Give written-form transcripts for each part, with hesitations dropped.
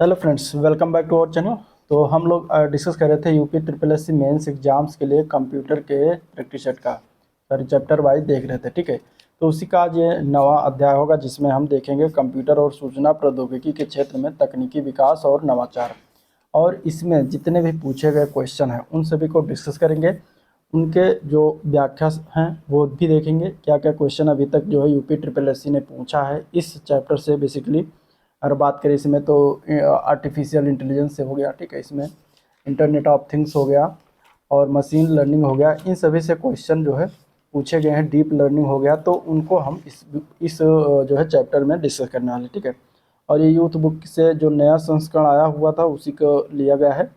Hello friends, welcome back to our channel. तो हम लोग डिस्कस कर रहे थे UP triple S C mains exams के लिए कंप्यूटर के प्रैक्टिस सेट का सॉरी चैप्टर वाइज देख रहे थे। ठीक है, तो उसी का आज ये नवा अध्याय होगा जिसमें हम देखेंगे कंप्यूटर और सूचना प्रौद्योगिकी के क्षेत्र में तकनीकी विकास और नवाचार। और इसमें जितने भी पूछे गए क्वेश्चन हैं उन सभी को डिस्कस करेंगे। उनके जो व्याख्या हैं वो भी देखेंगे, क्या क्या क्वेश्चन अभी तक जो है यूपी ट्रिपल एस सी ने पूछा है इस चैप्टर से बेसिकली। अगर बात करें इसमें तो आर्टिफिशियल इंटेलिजेंस से हो गया, ठीक है, इसमें इंटरनेट ऑफ थिंग्स हो गया और मशीन लर्निंग हो गया। इन सभी से क्वेश्चन जो है पूछे गए हैं। डीप लर्निंग हो गया, तो उनको हम इस जो है चैप्टर में डिस्कस करने वाले। ठीक है, और ये यूथ बुक से जो नया संस्करण आया हुआ था उसी को लिया गया है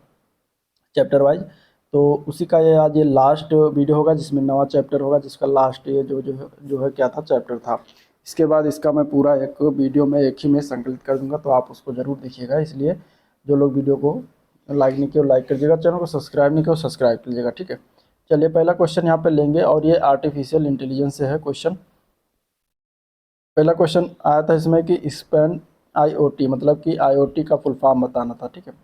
चैप्टर वाइज। तो उसी का ये आज ये लास्ट वीडियो होगा जिसमें नवा चैप्टर होगा, जिसका लास्ट ये जो है क्या था चैप्टर था। इसके बाद इसका मैं पूरा एक वीडियो में एक ही में संकलित कर दूंगा, तो आप उसको ज़रूर देखिएगा। इसलिए जो लोग वीडियो को लाइक नहीं किया लाइक करिएगा, चैनल को सब्सक्राइब नहीं किया सब्सक्राइब कर लीजिएगा। ठीक है, चलिए पहला क्वेश्चन यहाँ पे लेंगे और ये आर्टिफिशियल इंटेलिजेंस से है क्वेश्चन। पहला क्वेश्चन आया था इसमें कि स्पैन आईओटी मतलब कि आईओटी का फुल फॉर्म बताना था। ठीक है,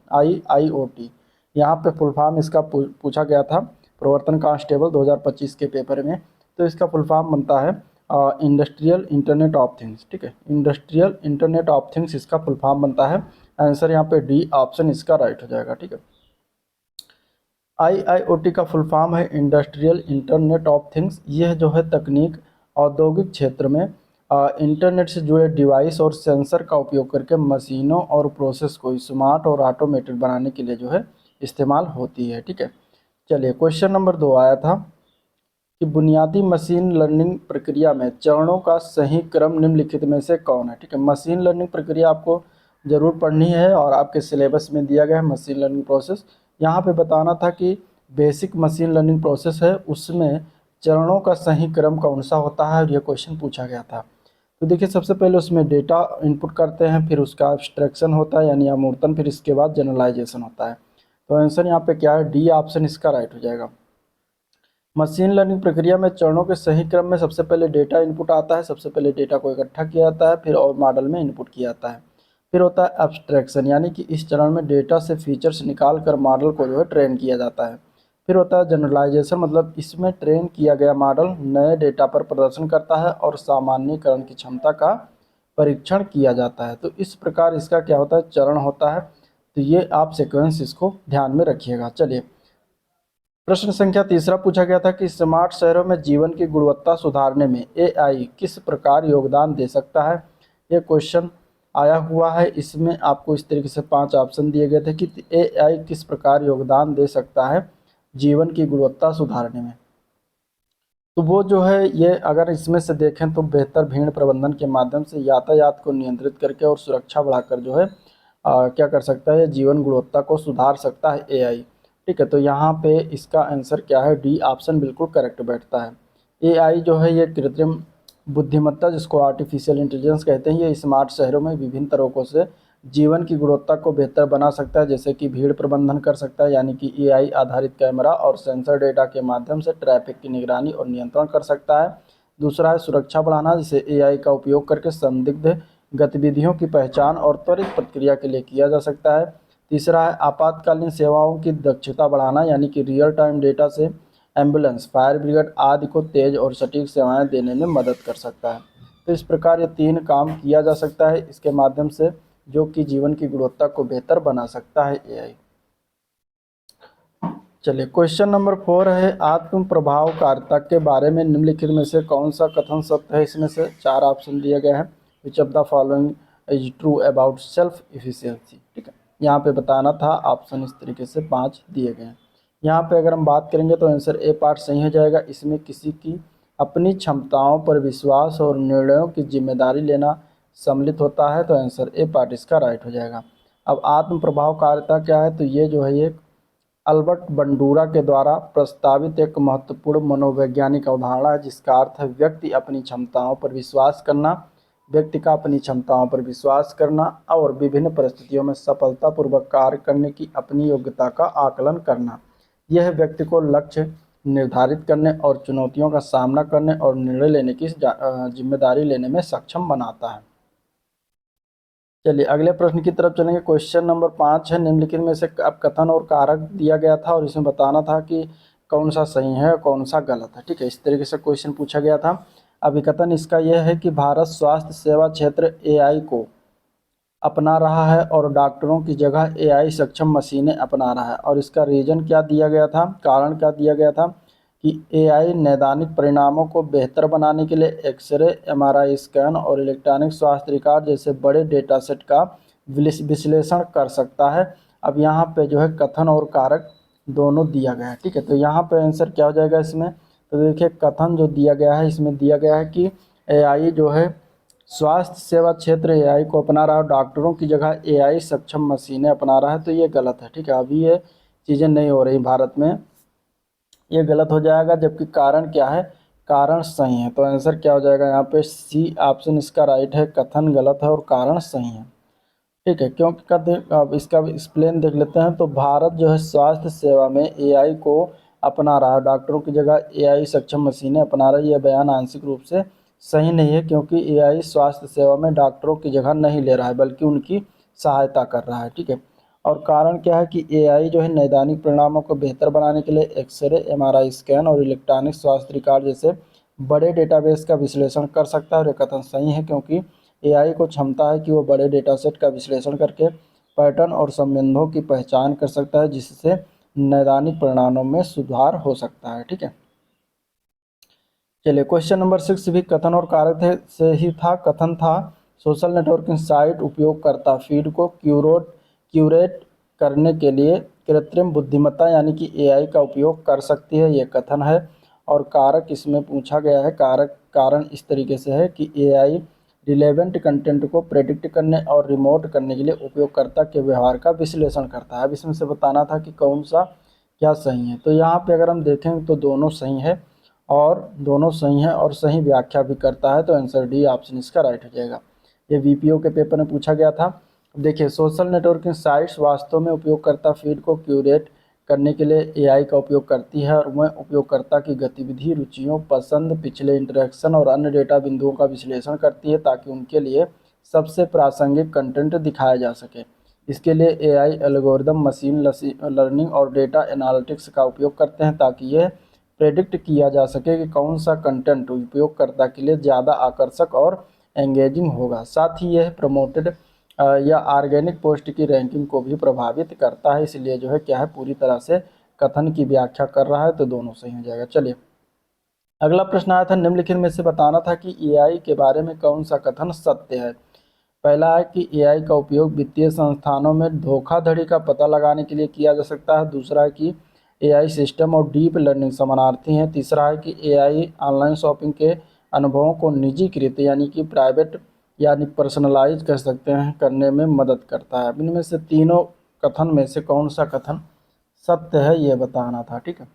आईओटी यहाँ पे फुल फॉर्म इसका पूछा गया था प्रवर्तन कांस्टेबल 2025 के पेपर में। तो इसका फुल फॉर्म बनता है इंडस्ट्रियल इंटरनेट ऑफ थिंग्स। ठीक है, इंडस्ट्रियल इंटरनेट ऑफ थिंग्स इसका फुल फॉर्म बनता है। आंसर यहाँ पे डी ऑप्शन इसका राइट हो जाएगा। ठीक है, आईआईओटी का फुल फॉर्म है इंडस्ट्रियल इंटरनेट ऑफ थिंग्स। यह जो है तकनीक औद्योगिक क्षेत्र में इंटरनेट से जुड़े डिवाइस और सेंसर का उपयोग करके मशीनों और प्रोसेस को स्मार्ट और ऑटोमेटेड बनाने के लिए जो है इस्तेमाल होती है। ठीक है, चलिए क्वेश्चन नंबर 2 आया था कि बुनियादी मशीन लर्निंग प्रक्रिया में चरणों का सही क्रम निम्नलिखित में से कौन है। ठीक है, मशीन लर्निंग प्रक्रिया आपको ज़रूर पढ़नी है और आपके सिलेबस में दिया गया है मशीन लर्निंग प्रोसेस। यहाँ पे बताना था कि बेसिक मशीन लर्निंग प्रोसेस है उसमें चरणों का सही क्रम कौन सा होता है, और ये क्वेश्चन पूछा गया था। तो देखिए, सबसे पहले उसमें डेटा इनपुट करते हैं, फिर उसका एब्स्ट्रैक्शन होता है यानी अमूर्तन, फिर इसके बाद जनरलाइजेशन होता है। तो आंसर यहाँ पे क्या है, डी ऑप्शन इसका राइट हो जाएगा। मशीन लर्निंग प्रक्रिया में चरणों के सही क्रम में सबसे पहले डेटा इनपुट आता है। सबसे पहले डेटा को इकट्ठा किया जाता है, फिर और मॉडल में इनपुट किया जाता है। फिर होता है एब्स्ट्रैक्शन, यानी कि इस चरण में डेटा से फीचर्स निकाल कर मॉडल को जो है ट्रेन किया जाता है। फिर होता है जनरलाइजेशन, मतलब इसमें ट्रेन किया गया मॉडल नए डेटा पर प्रदर्शन करता है और सामान्यीकरण की क्षमता का परीक्षण किया जाता है। तो इस प्रकार इसका क्या होता है, चरण होता है। तो ये आप सीक्वेंस इसको ध्यान में रखिएगा। चलिए प्रश्न संख्या तीसरा पूछा गया था कि स्मार्ट शहरों में जीवन की गुणवत्ता सुधारने में एआई किस प्रकार योगदान दे सकता है। ये क्वेश्चन आया हुआ है। इसमें आपको इस तरीके से 5 ऑप्शन दिए गए थे कि एआई किस प्रकार योगदान दे सकता है जीवन की गुणवत्ता सुधारने में। तो वो जो है ये अगर इसमें से देखें तो बेहतर भीड़ प्रबंधन के माध्यम से यातायात को नियंत्रित करके और सुरक्षा बढ़ाकर जो है क्या कर सकता है, जीवन गुणवत्ता को सुधार सकता है एआई। ठीक है, तो यहाँ पे इसका आंसर क्या है, डी ऑप्शन बिल्कुल करेक्ट बैठता है। एआई जो है ये कृत्रिम बुद्धिमत्ता जिसको आर्टिफिशियल इंटेलिजेंस कहते हैं, ये स्मार्ट शहरों में विभिन्न तरीकों से जीवन की गुणवत्ता को बेहतर बना सकता है। जैसे कि भीड़ प्रबंधन कर सकता है, यानी कि एआई आधारित कैमरा और सेंसर डेटा के माध्यम से ट्रैफिक की निगरानी और नियंत्रण कर सकता है। दूसरा है सुरक्षा बढ़ाना, जिसे एआई का उपयोग करके संदिग्ध गतिविधियों की पहचान और त्वरित प्रतिक्रिया के लिए किया जा सकता है। तीसरा है आपातकालीन सेवाओं की दक्षता बढ़ाना, यानी कि रियल टाइम डेटा से एम्बुलेंस, फायर ब्रिगेड आदि को तेज और सटीक सेवाएं देने में मदद कर सकता है। तो इस प्रकार ये 3 काम किया जा सकता है इसके माध्यम से, जो कि जीवन की गुणवत्ता को बेहतर बना सकता है एआई। चलिए क्वेश्चन नंबर 4 है आत्म प्रभावकारिता के बारे में निम्नलिखित में से कौन सा कथन सत्य है। इसमें से 4 ऑप्शन दिए गए हैं। Which of the following is true about self efficiency. ठीक है, यहाँ पे बताना था, ऑप्शन इस तरीके से 5 दिए गए हैं। यहाँ पे अगर हम बात करेंगे तो आंसर ए पार्ट सही हो जाएगा। इसमें किसी की अपनी क्षमताओं पर विश्वास और निर्णयों की जिम्मेदारी लेना सम्मिलित होता है। तो आंसर ए पार्ट इसका राइट हो जाएगा। अब आत्म प्रभावकारिता क्या है, तो ये जो है ये अल्बर्ट बंडूरा के द्वारा प्रस्तावित एक महत्वपूर्ण मनोवैज्ञानिक अवधारणा है, जिसका अर्थ है व्यक्ति अपनी क्षमताओं पर विश्वास करना, व्यक्ति का अपनी क्षमताओं पर विश्वास करना और विभिन्न परिस्थितियों में सफलतापूर्वक कार्य करने की अपनी योग्यता का आकलन करना। यह व्यक्ति को लक्ष्य निर्धारित करने और चुनौतियों का सामना करने और निर्णय लेने की जिम्मेदारी लेने में सक्षम बनाता है। चलिए अगले प्रश्न की तरफ चलेंगे। क्वेश्चन नंबर 5 है, निम्नलिखित में से अब कथन और कारक दिया गया था और इसमें बताना था कि कौन सा सही है और कौन सा गलत है। ठीक है, इस तरीके से क्वेश्चन पूछा गया था। अभिकथन इसका यह है कि भारत स्वास्थ्य सेवा क्षेत्र एआई को अपना रहा है और डॉक्टरों की जगह एआई सक्षम मशीनें अपना रहा है। और इसका रीजन क्या दिया गया था, कारण क्या दिया गया था कि एआई नैदानिक परिणामों को बेहतर बनाने के लिए एक्सरे, एमआरआई स्कैन और इलेक्ट्रॉनिक स्वास्थ्य रिकॉर्ड जैसे बड़े डेटा सेट का विश्लेषण कर सकता है। अब यहाँ पे जो है कथन और कारक दोनों दिया गया है। ठीक है, तो यहाँ पे आंसर क्या हो जाएगा इसमें, तो देखिए कथन जो दिया गया है इसमें दिया गया है कि एआई जो है स्वास्थ्य सेवा क्षेत्र एआई को अपना रहा है, डॉक्टरों की जगह एआई सक्षम मशीनें अपना रहा है। तो ये गलत है। ठीक है, अभी ये चीज़ें नहीं हो रही भारत में, ये गलत हो जाएगा। जबकि कारण क्या है, कारण सही है। तो आंसर क्या हो जाएगा यहाँ पे, सी ऑप्शन इसका राइट है, कथन गलत है और कारण सही है। ठीक है, क्योंकि कहते अब इसका एक्सप्लेन देख लेते हैं। तो भारत जो है स्वास्थ्य सेवा में एआई को अपना रहा है, डॉक्टरों की जगह एआई सक्षम मशीनें अपना रहा है। यह बयान आंशिक रूप से सही नहीं है, क्योंकि एआई स्वास्थ्य सेवा में डॉक्टरों की जगह नहीं ले रहा है बल्कि उनकी सहायता कर रहा है। ठीक है, और कारण क्या है कि एआई जो है नैदानिक परिणामों को बेहतर बनाने के लिए एक्सरे, एमआरआई स्कैन और इलेक्ट्रॉनिक स्वास्थ्य रिकॉर्ड जैसे बड़े डेटाबेस का विश्लेषण कर सकता है। और यह कथन सही है, क्योंकि एआई को क्षमता है कि वो बड़े डेटासेट का विश्लेषण करके पैटर्न और संबंधों की पहचान कर सकता है, जिससे नैदानिक परिणामों में सुधार हो सकता है। ठीक है, चलिए क्वेश्चन नंबर 6 भी कथन और कारक से ही था। कथन था सोशल नेटवर्किंग साइट उपयोगकर्ता फीड को क्यूरेट करने के लिए कृत्रिम बुद्धिमत्ता यानी कि एआई का उपयोग कर सकती है, ये कथन है। और कारक इसमें पूछा गया है, कारक कारण इस तरीके से है कि एआई रिलेवेंट कंटेंट को प्रेडिक्ट करने और रिमोट करने के लिए उपयोगकर्ता के व्यवहार का विश्लेषण करता है। अब इसमें से बताना था कि कौन सा क्या सही है। तो यहाँ पे अगर हम देखें तो दोनों सही है, और दोनों सही हैं और सही व्याख्या भी करता है। तो आंसर डी ऑप्शन इसका राइट हो जाएगा। ये वीपीओ के पेपर में पूछा गया था। देखिए सोशल नेटवर्किंग साइट्स वास्तव में उपयोगकर्ता फीड को क्यूरेट करने के लिए एआई का उपयोग करती है, और वह उपयोगकर्ता की गतिविधि, रुचियों, पसंद, पिछले इंटरेक्शन और अन्य डेटा बिंदुओं का विश्लेषण करती है ताकि उनके लिए सबसे प्रासंगिक कंटेंट दिखाया जा सके। इसके लिए एआई एल्गोरिदम, मशीन लर्निंग और डेटा एनालिटिक्स का उपयोग करते हैं ताकि यह प्रेडिक्ट किया जा सके कि कौन सा कंटेंट उपयोगकर्ता के लिए ज़्यादा आकर्षक और एंगेजिंग होगा। साथ ही यह प्रमोटेड या ऑर्गेनिक पोस्ट की रैंकिंग को भी प्रभावित करता है। इसलिए जो है क्या है, पूरी तरह से कथन की व्याख्या कर रहा है। तो दोनों सही हो जाएगा। चलिए अगला प्रश्न आया था, निम्नलिखित में से बताना था कि एआई के बारे में कौन सा कथन सत्य है। पहला है कि एआई का उपयोग वित्तीय संस्थानों में धोखाधड़ी का पता लगाने के लिए किया जा सकता है। दूसरा है कि एआई सिस्टम और डीप लर्निंग समानार्थी हैं। तीसरा है कि एआई ऑनलाइन शॉपिंग के अनुभवों को निजीकृत यानी कि प्राइवेट यानी पर्सनलाइज कर सकते हैं करने में मदद करता है। इनमें से तीनों कथन में से कौन सा कथन सत्य है, ये बताना था। ठीक है,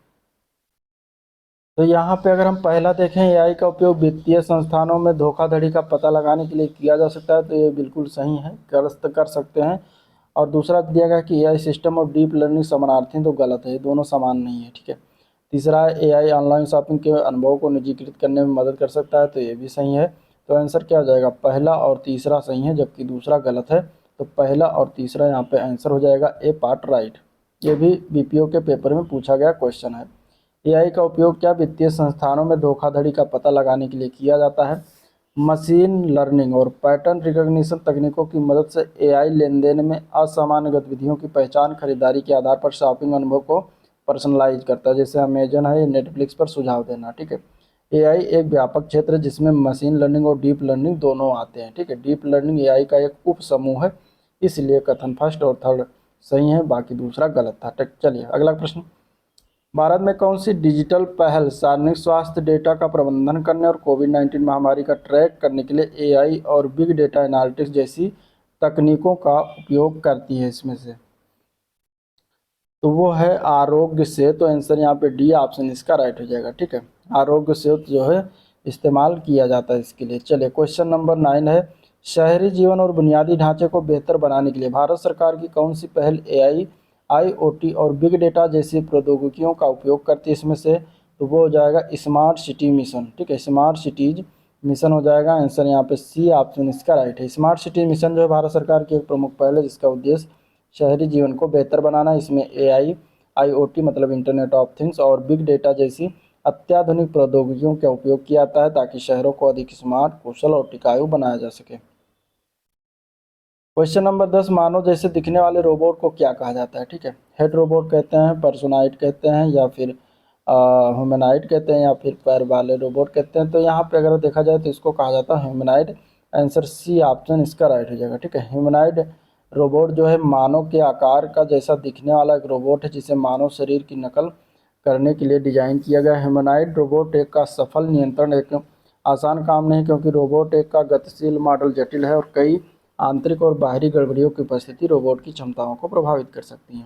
तो यहाँ पे अगर हम पहला देखें, एआई का उपयोग वित्तीय संस्थानों में धोखाधड़ी का पता लगाने के लिए किया जा सकता है, तो ये बिल्कुल सही है, कर सकते हैं। और दूसरा दिया गया कि एआई सिस्टम और डीप लर्निंग समानार्थी, तो गलत है, ये दोनों समान नहीं है। ठीक है, तीसरा है एआई ऑनलाइन शॉपिंग के अनुभव को निजीकृत करने में मदद कर सकता है, तो ये भी सही है। तो आंसर क्या हो जाएगा, पहला और तीसरा सही है जबकि दूसरा गलत है। तो पहला और तीसरा यहाँ पे आंसर हो जाएगा ए पार्ट राइट। ये भी बीपीओ के पेपर में पूछा गया क्वेश्चन है। एआई का उपयोग क्या वित्तीय संस्थानों में धोखाधड़ी का पता लगाने के लिए किया जाता है। मशीन लर्निंग और पैटर्न रिकॉग्निशन तकनीकों की मदद से एआई लेनदेन में असामान्य गतिविधियों की पहचान, खरीदारी के आधार पर शॉपिंग अनुभव को पर्सनलाइज करता है, जैसे अमेजन है, नेटफ्लिक्स पर सुझाव देना। ठीक है, एआई एक व्यापक क्षेत्र है जिसमें मशीन लर्निंग और डीप लर्निंग दोनों आते हैं। ठीक है, डीप लर्निंग एआई का एक उप समूह है, इसलिए कथन फर्स्ट और थर्ड सही है, बाकी दूसरा गलत था। चलिए अगला प्रश्न, भारत में कौन सी डिजिटल पहल सार्वजनिक स्वास्थ्य डेटा का प्रबंधन करने और कोविड-19 महामारी का ट्रैक करने के लिए एआई और बिग डेटा एनालिटिक्स जैसी तकनीकों का उपयोग करती है। इसमें से तो वो है आरोग्य सेतु। तो आंसर यहाँ पे डी ऑप्शन इसका राइट हो जाएगा। ठीक है, आरोग्य सेतु जो है इस्तेमाल किया जाता है इसके लिए। चलिए क्वेश्चन नंबर 9 है, शहरी जीवन और बुनियादी ढांचे को बेहतर बनाने के लिए भारत सरकार की कौन सी पहल एआई, आईओटी और बिग डेटा जैसी प्रौद्योगिकियों का उपयोग करती है। इसमें से तो वो हो जाएगा स्मार्ट सिटी मिशन। ठीक है, स्मार्ट सिटीज मिशन हो जाएगा। आंसर यहाँ पे सी ऑप्शन इसका राइट है। स्मार्ट सिटी मिशन जो है भारत सरकार की एक प्रमुख पहल है जिसका उद्देश्य शहरी जीवन को बेहतर बनाना। इसमें एआई, आईओटी मतलब इंटरनेट ऑफ थिंग्स और बिग डेटा जैसी अत्याधुनिक प्रौद्योगिकियों का उपयोग किया जाता है ताकि शहरों को अधिक स्मार्ट, कुशल और टिकाऊ बनाया जा सके। क्वेश्चन नंबर 10, मानव जैसे दिखने वाले रोबोट को क्या कहा जाता है? ठीक है, हेड रोबोट कहते हैं, पर्सोनाइट कहते हैं, या फिर ह्यूमनाइड कहते हैं, या फिर पैर वाले रोबोट कहते हैं। तो यहाँ पे अगर देखा जाए तो इसको कहा जाता है ह्यूमनाइड। आंसर सी ऑप्शन इसका राइट हो जाएगा। ठीक है, ह्यूमनाइड रोबोट जो है मानव के आकार का जैसा दिखने वाला एक रोबोट है जिसे मानव शरीर की नकल करने के लिए डिजाइन किया गया। ह्यूमनाइड रोबोट एक का सफल नियंत्रण एक आसान काम नहीं, क्योंकि रोबोट एक का गतिशील मॉडल जटिल है और कई आंतरिक और बाहरी गड़बड़ियों की उपस्थिति रोबोट की क्षमताओं को प्रभावित कर सकती है।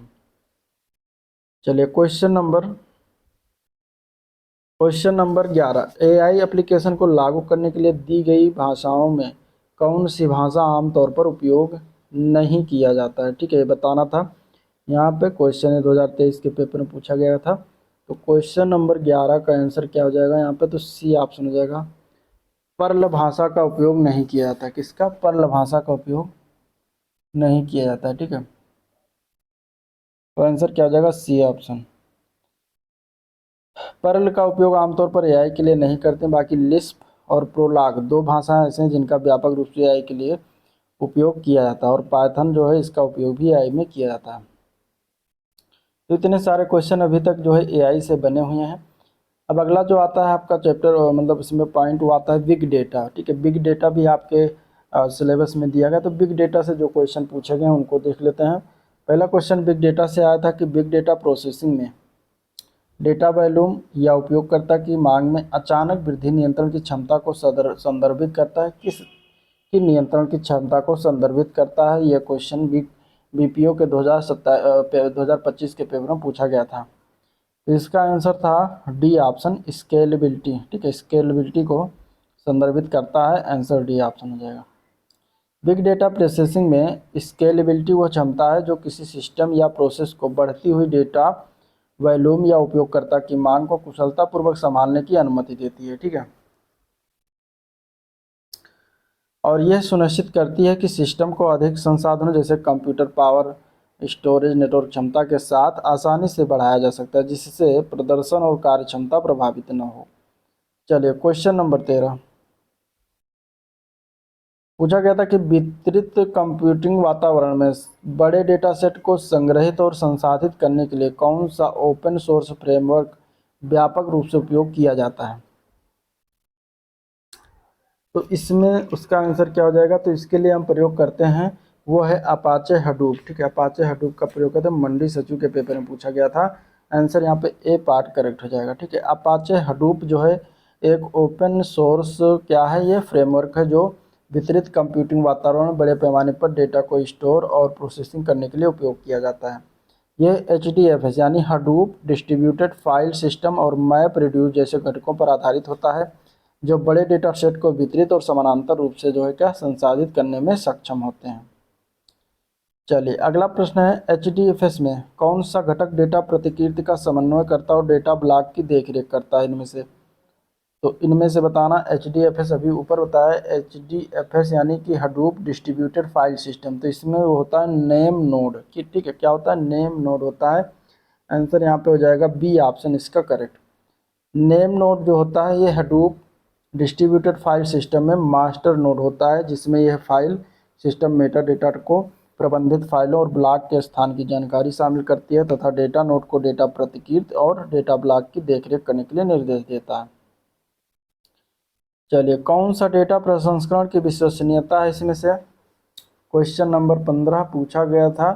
चलिए क्वेश्चन नंबर 11, एआई एप्लीकेशन को लागू करने के लिए दी गई भाषाओं में कौन सी भाषा आमतौर पर उपयोग नहीं किया जाता है? ठीक है, ये बताना था। यहाँ पे क्वेश्चन है 2023 के पेपर में पूछा गया था। तो क्वेश्चन नंबर 11 का आंसर क्या हो जाएगा यहाँ पे? तो सी ऑप्शन हो जाएगा। पर्ल भाषा का उपयोग नहीं किया जाता। किसका? पर्ल भाषा का उपयोग नहीं किया जाता है। ठीक है, तो आंसर क्या हो जाएगा? C option. पर्ल का उपयोग आमतौर पर एआई के लिए नहीं करते, बाकी लिस्प और प्रोलाग दो भाषाएं ऐसे हैं जिनका व्यापक रूप से एआई के लिए उपयोग किया जाता है, और पाइथन जो है इसका उपयोग भी एआई में किया जाता है। तो इतने सारे क्वेश्चन अभी तक जो है एआई से बने हुए हैं। अब अगला जो आता है आपका चैप्टर, मतलब इसमें पॉइंट वो आता है बिग डेटा। ठीक है, बिग डेटा भी आपके सिलेबस में दिया गया। तो बिग डेटा से जो क्वेश्चन पूछे गए हैं उनको देख लेते हैं। पहला क्वेश्चन बिग डेटा से आया था कि बिग डेटा प्रोसेसिंग में डेटा वॉल्यूम या उपयोगकर्ता की मांग में अचानक वृद्धि नियंत्रण की क्षमता को संदर्भित करता है। किस की नियंत्रण की क्षमता को संदर्भित करता है? यह क्वेश्चन बीपीओ के 2025 के पेपर में पूछा गया था। तो इसका आंसर था डी ऑप्शन, स्केलेबिलिटी। ठीक है, स्केलेबिलिटी को संदर्भित करता है। आंसर डी ऑप्शन हो जाएगा। बिग डेटा प्रोसेसिंग में स्केलेबिलिटी वह क्षमता है जो किसी सिस्टम या प्रोसेस को बढ़ती हुई डेटा वॉल्यूम या उपयोगकर्ता की मांग को कुशलतापूर्वक संभालने की अनुमति देती है। ठीक है, और यह सुनिश्चित करती है कि सिस्टम को अधिक संसाधनों जैसे कंप्यूटर पावर, स्टोरेज, नेटवर्क क्षमता के साथ आसानी से बढ़ाया जा सकता है जिससे प्रदर्शन और कार्यक्षमता प्रभावित न हो। चलिए क्वेश्चन नंबर 13, पूछा गया था कि वितरित कंप्यूटिंग वातावरण में बड़े डेटा सेट को संग्रहित और संसाधित करने के लिए कौन सा ओपन सोर्स फ्रेमवर्क व्यापक रूप से उपयोग किया जाता है? तो इसमें उसका आंसर क्या हो जाएगा? तो इसके लिए हम प्रयोग करते हैं वो है अपाचे हडूप। ठीक है, अपाचे हडूप का प्रयोग करते हैं। मंडी सचिव के पेपर में पूछा गया था। आंसर यहाँ पे ए पार्ट करेक्ट हो जाएगा। ठीक है, अपाचे हडूप जो है एक ओपन सोर्स क्या है? ये फ्रेमवर्क है जो वितरित कंप्यूटिंग वातावरण में बड़े पैमाने पर डेटा को स्टोर और प्रोसेसिंग करने के लिए उपयोग किया जाता है। यह HDFS यानी हडूप डिस्ट्रीब्यूटेड फाइल सिस्टम और मैप रिड्यूस जैसे घटकों पर आधारित होता है जो बड़े डेटा सेट को वितरित और समानांतर रूप से जो है क्या संसाधित करने में सक्षम होते हैं। चलिए अगला प्रश्न है HDFS में कौन सा घटक डेटा प्रतिकृति का समन्वय करता है और डेटा ब्लॉक की देखरेख करता है? इनमें से तो इनमें से बताना। HDFS अभी ऊपर बताया, HDFS यानी कि हडूप डिस्ट्रीब्यूटेड फाइल सिस्टम। तो इसमें वो होता है नेम नोड की। ठीक है, क्या होता है? नेम नोड होता है। आंसर यहाँ पे हो जाएगा बी ऑप्शन इसका करेक्ट। नेम नोड जो होता है ये हडूप डिस्ट्रीब्यूटेड फाइल सिस्टम में मास्टर नोड होता है जिसमें यह फाइल सिस्टम मेटा डेटा को प्रबंधित फाइलों और ब्लॉक के स्थान की जानकारी शामिल करती है तथा डेटा नोड को डेटा प्रतिकृति और डेटा ब्लॉक की देखरेख करने के लिए निर्देश देता है। चलिए कौन सा डेटा प्रसंस्करण की विश्वसनीयता है इसमें से? क्वेश्चन नंबर 15 पूछा गया था।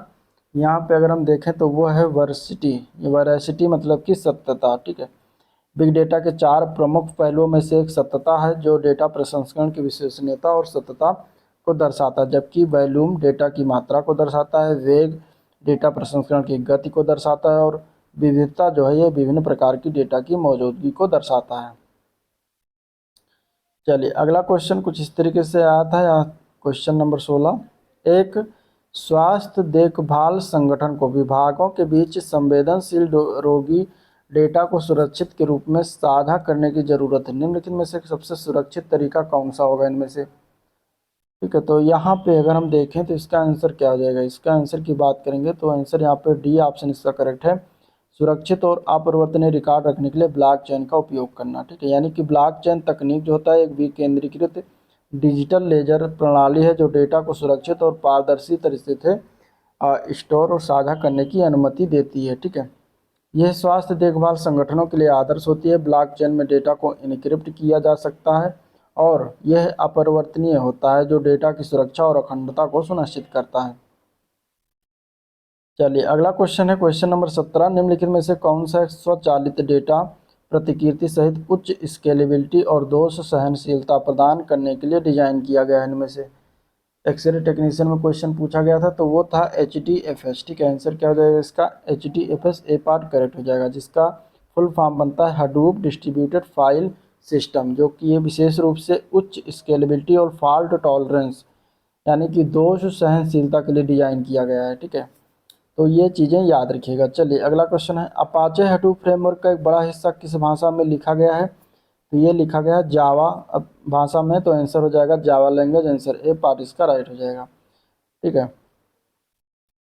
यहाँ पे अगर हम देखें तो वो है वर्सिटी। वर्सिटी मतलब कि सत्यता। ठीक है, बिग डेटा के 4 प्रमुख पहलुओं में से एक सत्यता है जो डेटा प्रसंस्करण की विश्वसनीयता और सत्यता को दर्शाता है, जबकि वॉल्यूम डेटा की मात्रा को दर्शाता है, वेग डेटा प्रसंस्करण की गति को दर्शाता है और विविधता जो है ये विभिन्न प्रकार की डेटा की मौजूदगी को दर्शाता है। चलिए अगला क्वेश्चन कुछ इस तरीके से आया था। यहाँ क्वेश्चन नंबर 16, एक स्वास्थ्य देखभाल संगठन को विभागों के बीच संवेदनशील रोगी डेटा को सुरक्षित के रूप में साझा करने की ज़रूरत है। निम्नलिखित में से सबसे सुरक्षित तरीका कौन सा होगा इनमें से? ठीक है, तो यहाँ पे अगर हम देखें तो इसका आंसर क्या हो जाएगा? इसका आंसर की बात करेंगे तो आंसर यहाँ पे डी ऑप्शन इसका करेक्ट है। सुरक्षित और अपरिवर्तनीय रिकॉर्ड रखने के लिए ब्लॉकचेन का उपयोग करना। ठीक है, यानी कि ब्लॉकचेन तकनीक जो होता है एक विकेंद्रीकृत डिजिटल लेजर प्रणाली है जो डेटा को सुरक्षित और पारदर्शी तरीके से स्टोर और साझा करने की अनुमति देती है। ठीक है, यह स्वास्थ्य देखभाल संगठनों के लिए आदर्श होती है। ब्लॉकचेन में डेटा को इनक्रिप्ट किया जा सकता है और यह अपरिवर्तनीय होता है जो डेटा की सुरक्षा और अखंडता को सुनिश्चित करता है। चलिए अगला क्वेश्चन है क्वेश्चन नंबर 17। निम्नलिखित में से कौन सा स्वचालित डेटा प्रतिकृति सहित उच्च स्केलेबिलिटी और दोष सहनशीलता प्रदान करने के लिए डिजाइन किया गया है? इनमें से एक्सरे टेक्नीशियन में क्वेश्चन पूछा गया था तो वो था HDFS। ठीक है, आंसर क्या हो जाएगा इसका? HDFS ए पार्ट करेक्ट हो जाएगा, जिसका फुल फॉर्म बनता है हडूप डिस्ट्रीब्यूटेड फाइल सिस्टम, जो कि ये विशेष रूप से उच्च स्केलेबिलिटी और फॉल्ट टॉलरेंस यानी कि दोष सहनशीलता के लिए डिजाइन किया गया है। ठीक है, तो ये चीज़ें याद रखिएगा। चलिए अगला क्वेश्चन है अपाचे हडूप फ्रेमवर्क का एक बड़ा हिस्सा किस भाषा में लिखा गया है? तो ये लिखा गया है जावा भाषा में, तो आंसर हो जाएगा Java language. Answer A part इसका राइट हो जाएगा। ठीक है,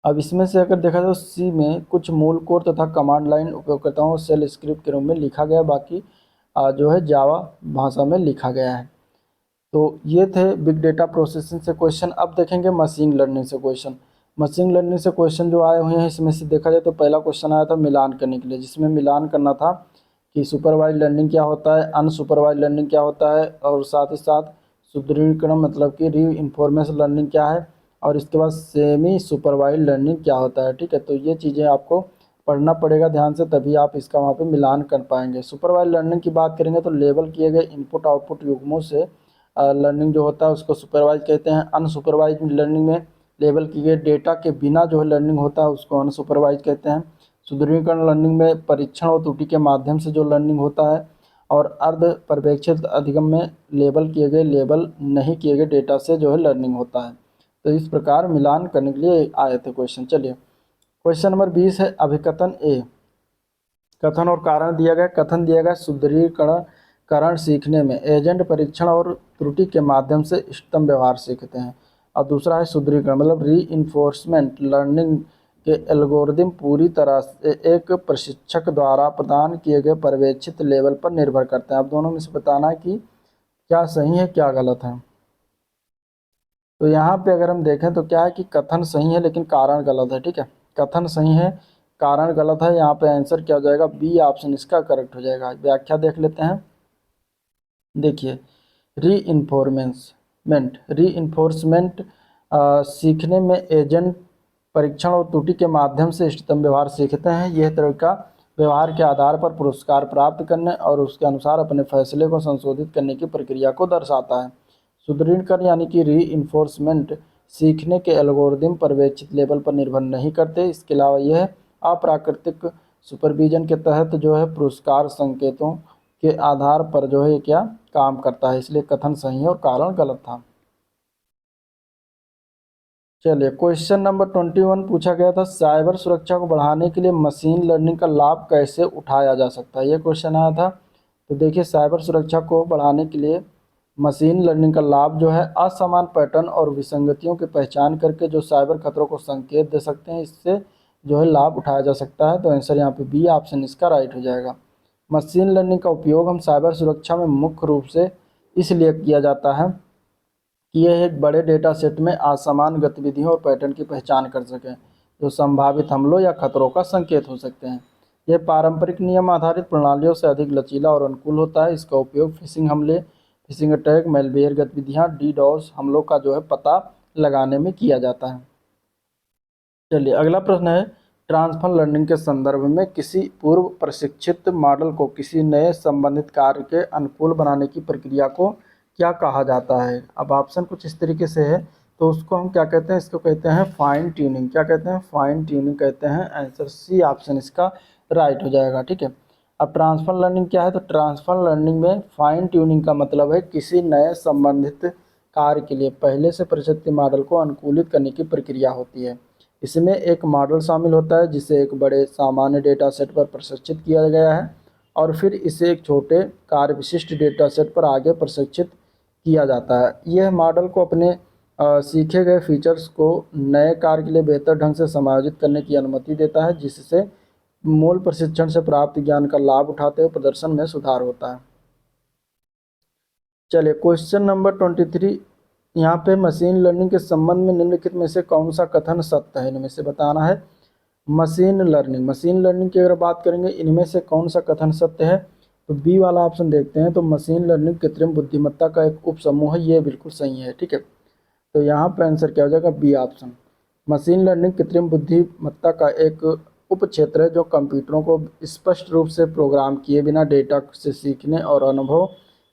अब इसमें से अगर देखा जाए सी में कुछ मूल कोड तथा कमांड लाइन उपयोगकर्ताओं सेल स्क्रिप्ट के रूप में लिखा गया, बाकी जो है जावा भाषा में लिखा गया है। तो ये थे बिग डेटा प्रोसेसिंग से क्वेश्चन। अब देखेंगे मशीन लर्निंग से क्वेश्चन। मशीन लर्निंग से क्वेश्चन जो आए हुए हैं इसमें से देखा जाए तो पहला क्वेश्चन आया था मिलान करने के लिए, जिसमें मिलान करना था कि सुपरवाइज लर्निंग क्या होता है, अनसुपरवाइज लर्निंग क्या होता है, और साथ ही साथ सुदृढ़ीकरण मतलब कि री इन्फॉर्मेशन लर्निंग क्या है, और इसके बाद सेमी सुपरवाइज लर्निंग क्या होता है। ठीक है, तो ये चीज़ें आपको पढ़ना पड़ेगा ध्यान से, तभी आप इसका वहाँ पे मिलान कर पाएंगे। सुपरवाइज लर्निंग की बात करेंगे तो लेबल किए गए इनपुट आउटपुट युग्मों से लर्निंग जो होता है उसको सुपरवाइज कहते हैं। अनसुपरवाइज लर्निंग में लेबल किए गए डेटा के बिना जो है लर्निंग होता है उसको अनसुपरवाइज कहते हैं। सुदृढ़ीकरण लर्निंग में परीक्षण और त्रुटि के माध्यम से जो लर्निंग होता है, और अर्ध पर्यवेक्षित अधिगम में लेबल नहीं किए गए डेटा से जो है लर्निंग होता है। तो इस प्रकार मिलान करने के लिए आए थे क्वेश्चन। चलिए क्वेश्चन नंबर 20 है अभिकथन ए। कथन और कारण दिया गया। कथन दिया गया सुदृढ़ीकरण सीखने में एजेंट परीक्षण और त्रुटि के माध्यम से इष्टतम व्यवहार सीखते हैं। और दूसरा है सुदृढ़ीकरण मतलब री इन्फोर्समेंट लर्निंग के एल्गोरिदम पूरी तरह से एक प्रशिक्षक द्वारा प्रदान किए गए पर्यवेक्षित लेवल पर निर्भर करते हैं। अब दोनों में से बताना है कि क्या सही है क्या गलत है। तो यहाँ पे अगर हम देखें तो क्या है कि कथन सही है लेकिन कारण गलत है। ठीक है, कथन सही है कारण गलत है। यहाँ पे आंसर क्या हो जाएगा? बी ऑप्शन इसका करेक्ट हो जाएगा। व्याख्या देख लेते हैं। देखिए री इन्फोर्समेंट सीखने में एजेंट परीक्षण और त्रुटि के माध्यम से इष्टतम व्यवहार सीखते हैं। यह तरीका व्यवहार के आधार पर पुरस्कार प्राप्त करने और उसके अनुसार अपने फैसले को संशोधित करने की प्रक्रिया को दर्शाता है। सुदृढ़ीकरण यानी कि री इन्फोर्समेंट सीखने के एल्गोरिदम पर्यवेक्षित लेवल पर निर्भर नहीं करते। इसके अलावा यह अप्राकृतिक सुपरविजन के तहत जो है पुरस्कार संकेतों के आधार पर जो है क्या काम करता है। इसलिए कथन सही है और कारण गलत था। चलिए क्वेश्चन नंबर 21 पूछा गया था साइबर सुरक्षा को बढ़ाने के लिए मशीन लर्निंग का लाभ कैसे उठाया जा सकता है, ये क्वेश्चन आया था। तो देखिए साइबर सुरक्षा को बढ़ाने के लिए मशीन लर्निंग का लाभ जो है असमान पैटर्न और विसंगतियों की पहचान करके जो साइबर खतरों को संकेत दे सकते हैं, इससे जो है लाभ उठाया जा सकता है। तो आंसर यहाँ पे बी ऑप्शन इसका राइट हो जाएगा। मशीन लर्निंग का उपयोग हम साइबर सुरक्षा में मुख्य रूप से इसलिए किया जाता है कि यह एक बड़े डेटा सेट में असमान गतिविधियों और पैटर्न की पहचान कर सकें जो संभावित हमलों या खतरों का संकेत हो सकते हैं। यह पारंपरिक नियम आधारित प्रणालियों से अधिक लचीला और अनुकूल होता है। इसका उपयोग फिशिंग हमले, फिशिंग अटैक, मेलवेयर गतिविधियाँ, डीडॉस हमलों का जो है पता लगाने में किया जाता है। चलिए अगला प्रश्न है ट्रांसफर लर्निंग के संदर्भ में किसी पूर्व प्रशिक्षित मॉडल को किसी नए संबंधित कार्य के अनुकूल बनाने की प्रक्रिया को क्या कहा जाता है। अब ऑप्शन कुछ इस तरीके से है, तो उसको हम क्या कहते हैं? इसको कहते हैं फाइन ट्यूनिंग। क्या कहते हैं? फाइन ट्यूनिंग कहते हैं। आंसर सी ऑप्शन इसका राइट हो जाएगा। ठीक है, अब ट्रांसफर लर्निंग क्या है? तो ट्रांसफर लर्निंग में फाइन ट्यूनिंग का मतलब है किसी नए संबंधित कार्य के लिए पहले से प्रशिक्षित मॉडल को अनुकूलित करने की प्रक्रिया होती है। इसमें एक मॉडल शामिल होता है जिसे एक बड़े सामान्य डेटा सेट पर प्रशिक्षित किया गया है और फिर इसे एक छोटे कार्य विशिष्ट डेटा सेट पर आगे प्रशिक्षित किया जाता है। यह मॉडल को अपने सीखे गए फीचर्स को नए कार्य के लिए बेहतर ढंग से समायोजित करने की अनुमति देता है, जिससे मूल प्रशिक्षण से प्राप्त ज्ञान का लाभ उठाते हुए प्रदर्शन में सुधार होता है। चलिए क्वेश्चन नंबर 23, यहाँ पे मशीन लर्निंग के संबंध में निम्नलिखित में से कौन सा कथन सत्य है, इनमें से बताना है। मशीन लर्निंग की अगर बात करेंगे इनमें से कौन सा कथन सत्य है, तो बी वाला ऑप्शन देखते हैं। तो मशीन लर्निंग कृत्रिम बुद्धिमत्ता का एक उप समूह है, ये बिल्कुल सही है। ठीक है, तो यहाँ पे आंसर क्या हो जाएगा, बी ऑप्शन। मशीन लर्निंग कृत्रिम बुद्धिमत्ता का एक उप क्षेत्र है जो कंप्यूटरों को स्पष्ट रूप से प्रोग्राम किए बिना डेटा से सीखने और अनुभव